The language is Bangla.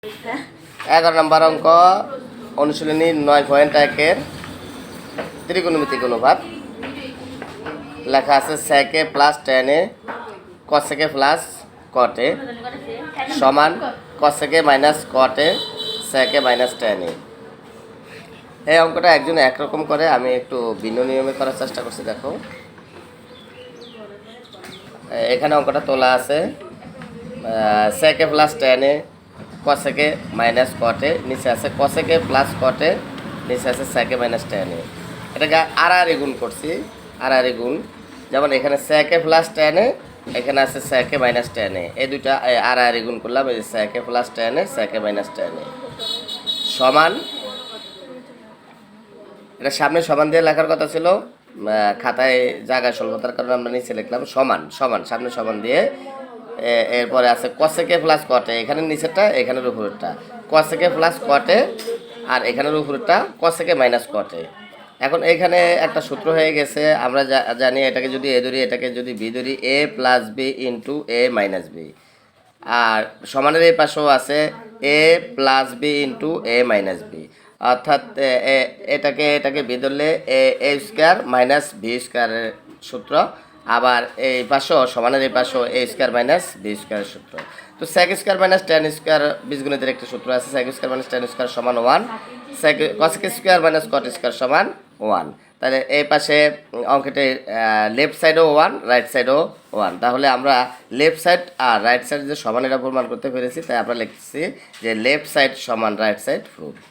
11 নম্বর অঙ্ক অনুশীলনী 9.1-এর ত্রিকোণমিতিক অনুপাত। লেখা আছে সেকে প্লাস টেনে কসেকে প্লাস কটে সমান কসেকে মাইনাস কটে সেকে মাইনাস টেনে। এই অঙ্কটা একজন একরকম করে, আমি একটু ভিন্ন নিয়মে করার চেষ্টা করছি। দেখো এখানে অঙ্কটা তোলা আছে সেকে প্লাস টেনে কসেকে মাইনাস কটে, নিচে আছে কসেকে প্লাস কটে, নিচে আছে সেকে মাইনাস টেনে। এটাকে আড়াআড়ি গুণ করছি, আড়াআড়ি গুণ। যেমন এখানে সেকে প্লাস টেনে, এখানে আছে সেকে মাইনাস টেনে, এই দুইটা আড়াআড়ি গুণ করলাম। এই যে সেকে প্লাস টেনে সেকে মাইনাস টেনে সমান, এটা সামনে সমান দিয়ে লেখার কথা ছিল, খাতায় জায়গায় স্বল্পতার কারণে আমরা নিচে লিখলাম সমান। সমান সামনে সমান দিয়ে এরপরে আছে কসেকে প্লাস কটে, এখানে নিচেরটা এখানের উপরেরটা কসেকে প্লাস কটে, আর এখানের উপরেরটা কসেকে মাইনাস কটে। এখন এখানে একটা সূত্র হয়ে গেছে, আমরা জানি এটাকে যদি এ ধরি, এটাকে যদি বি ধরি, এ প্লাস বি ইন্টু এ মাইনাস বি। আর সমানের এই পাশেও আছে এ প্লাস বি ইন্টু এ মাইনাস বি, অর্থাৎ এটাকে বি ধরলে এ স্কোয়ার মাইনাস বি স্কোয়ারের সূত্র। আবার এই পাশেও সমানের এই পাশেও এ স্কোয়ার মাইনাস বি স্কোয়ারের সূত্র। তো sec square minus tan square বীজগণিতের একটা সূত্র আছে, sec square minus tan square সমান 1, cosec square minus cot square সমান 1। তাহলে এই পাশে অঙ্কটি লেফট সাইডও 1, রাইট সাইডও 1। তাহলে আমরা লেফট সাইড আর রাইট সাইড যে সমান এটা প্রমাণ করতে পেরেছি, তাই আমরা লিখছি যে লেফট সাইড সমান রাইট সাইড প্রুভড।